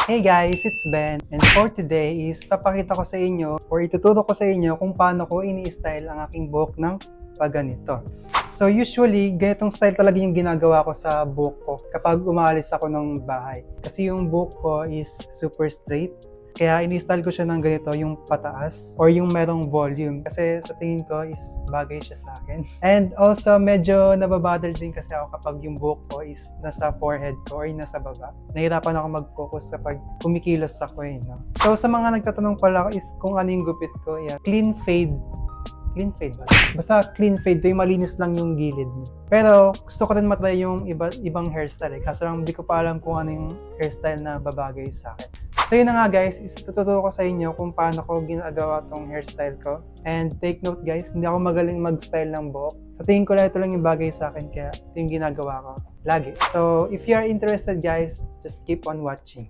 Hey guys, it's Ben, and for today is papakita ko sa inyo or ituturo ko sa inyo kung paano ko ini-style ang aking buhok ng paganito. So usually, ganitong style talaga yung ginagawa ko sa buhok ko kapag umaalis ako ng bahay. Kasi yung buhok ko is super straight. Kaya ini-style ko siya ng ganito, yung pataas or yung merong volume. Kasi sa tingin ko is bagay siya sa akin. And also, medyo nababother din kasi ako kapag yung buhok ko is nasa forehead ko or nasa baba. Nahirapan ako mag-focus kapag kumikilos ako no? So sa mga nagtatanong pala is kung ano yung gupit ko, yeah, clean fade. Clean fade ba? Basta clean fade, yung malinis lang yung gilid niya. Pero gusto ko rin matry yung ibang hairstyle kaso lang hindi ko pa alam kung ano yung hairstyle na babagay sa akin. So yun na nga guys, is tuturo ko sa inyo kung paano ko ginagawa tong hairstyle ko. And take note guys, hindi ako magaling mag-style ng buhok. Sa tingin ko lang ito lang yung bagay sa akin kaya ito yung ginagawa ko lagi. So if you are interested guys, just keep on watching.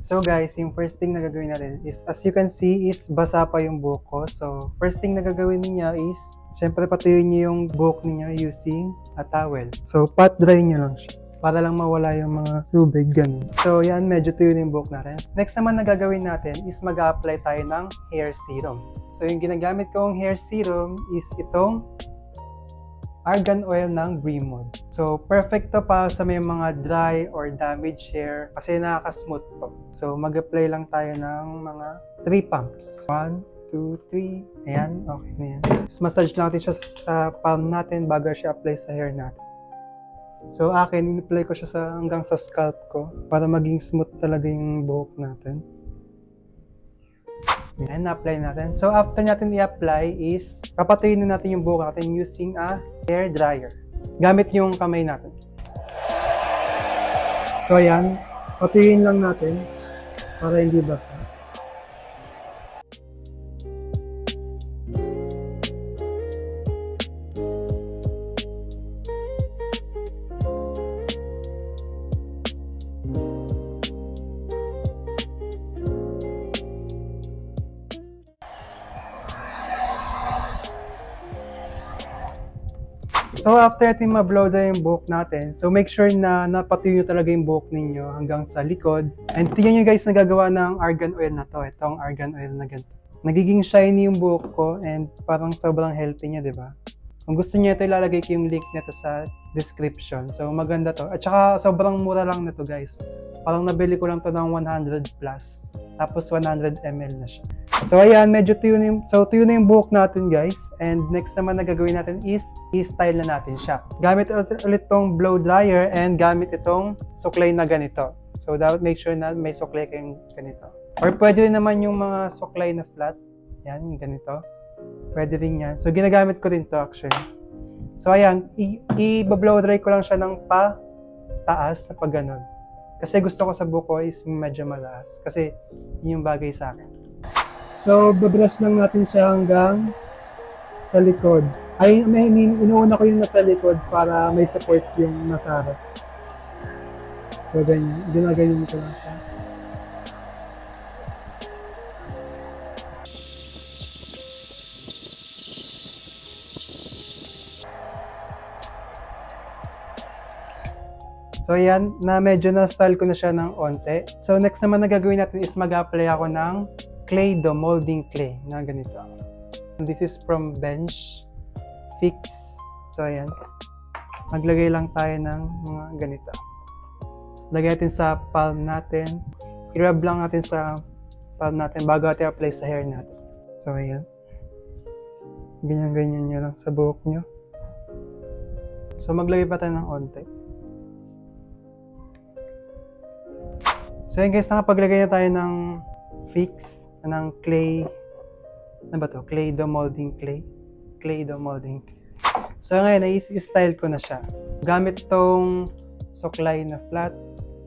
So guys, yung first thing na gagawin natin is, as you can see, is basa pa yung buhok ko. So first thing na gagawin niyo is, syempre patuyuin niyo yung buhok niyo using a towel. So pat dry niyo lang siya para lang mawala yung mga tubig, ganun. So yan, medyo tuyo na yung buhok natin. Next naman na gagawin natin is mag-a-apply tayo ng hair serum. So yung ginagamit kong hair serum is itong argan oil ng Bremod. So perfect to pa sa may mga dry or damaged hair kasi nakaka-smooth po. So mag-apply lang tayo ng mga 3 pumps. 1, 2, 3. Ayan, okay na yan. Massage natin siya sa palm natin bago siya apply sa hair natin. So akin, in-apply ko siya hanggang sa scalp ko para maging smooth talaga yung buhok natin. Yan, na-apply natin. So after natin i-apply is, papatuyin na natin yung buhok natin using a hair dryer. Gamit yung kamay natin. So ayan, patuyuin lang natin para hindi basa. So after natin ma-blow dry yung buhok natin, so make sure na napatuyo talaga yung buhok ninyo hanggang sa likod. And tingnan nyo guys, nagagawa ng argan oil na to. Itong argan oil na ganito. Nagiging shiny yung buhok ko and parang sobrang healthy niya, di ba? Kung gusto niyo ito, ilalagay ko yung link nito sa description. So maganda to. At saka sobrang mura lang nito guys. Parang nabili ko lang to ng 100 plus. Tapos 100 ml na siya. So ayan, medyo tuyo na yung buhok natin guys. And next naman na gagawin natin is i-style na natin siya. Gamit ulit itong blow dryer and gamit itong suklay na ganito. So dapat make sure na may suklay kayong ganito. Or pwede rin naman yung mga suklay na flat. Yan, yung ganito. Pwede rin yan. So ginagamit ko rin to actually. So ayan, i-blow dry ko lang siya ng taas na pag ganun. Kasi gusto ko sa buhok ko is medyo malakas. Kasi yun yung bagay sa akin. So, babrush lang natin siya hanggang sa likod. I mean, inuuna ko yung nasa likod para may support yung nasa harap. So, ganyan. Ginaganyan ko lang siya. So, yan. Medyo na-style ko na siya ng onte. So, next naman na gagawin natin is mag-apply ako ng clay dough, molding clay na ganito. This is from Bench Fix. So ayan, maglagay lang tayo ng mga ganito. Lagay natin sa palm natin, i-rub lang natin sa palm natin bago natin apply sa hair natin. So ayan, ganyan-ganyan nyo lang sa buhok nyo. So maglagay pa tayo ng onte. So ayan guys, nakapaglagay na tayo ng fix ng clay, ano ba to? Clay dough molding clay. Clay dough molding clay. So ngayon, i-style ko na siya. Gamit tong suklay na flat.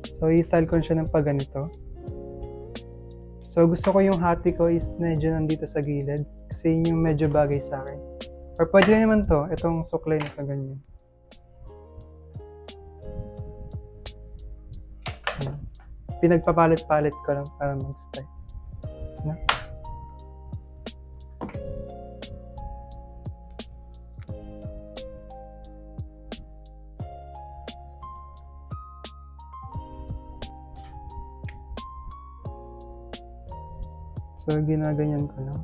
So i-style ko na siya ng pag ganito. So gusto ko yung hati ko is medyo nandito sa gilid. Kasi yun yung medyo bagay sa akin. Or pwede naman to, itong suklay na ganyan. Pinagpapalit-palit ko lang para mag-style. Na? So, ginaganyan ko lang.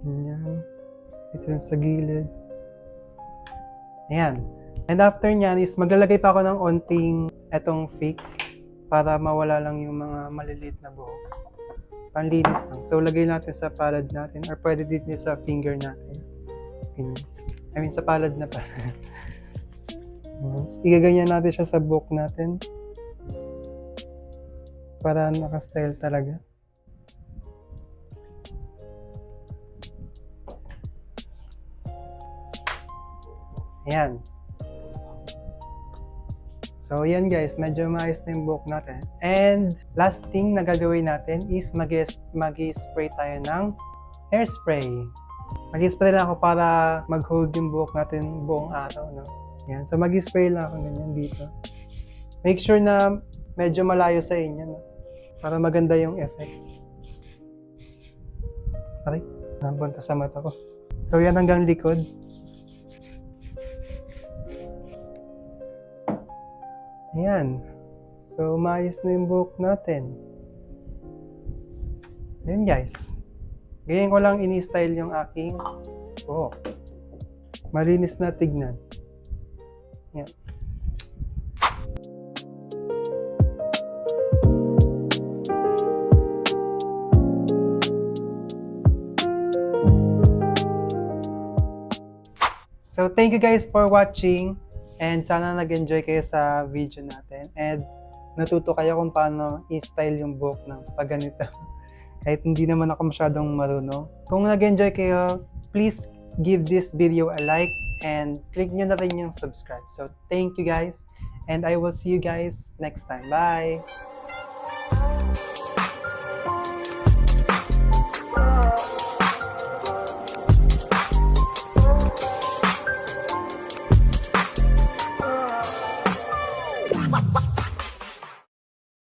Ayan. Ito yung sa gilid. Ayan. And after nyan is maglalagay pa ako ng onting etong fix para mawala lang yung mga maliliit na buhok. Panlinis lang. So, lagay natin sa palad natin or pwede dito sa finger natin. Ganyan. I mean, sa palad na pa. Igaganyan natin siya sa buhok natin para naka-style talaga. Ayan. So, yan guys, medyo maayos na yung buhok natin. And last thing na gagawin natin is mag-spray tayo ng hairspray. Mag-spray lang ako para mag-hold yung buhok natin buong araw, no? Yan. So, mag-spray lang ako ganyan dito. Make sure na medyo malayo sa inyo, no? Para maganda yung effect. Aray, napunta sa mata ko. So, yan hanggang likod. Ayan. So, maayos na yung buhok natin. Ayan guys. Ganyan ko lang ini-style yung aking buhok. Malinis na tignan. Ayan. So, thank you guys for watching. And sana nag-enjoy kayo sa video natin. And natuto kayo kung paano i-style yung buhok ng pag ganito. Kahit hindi naman ako masyadong marunong. Kung nag-enjoy kayo, please give this video a like and click nyo na rin yung subscribe. So, thank you guys. And I will see you guys next time. Bye!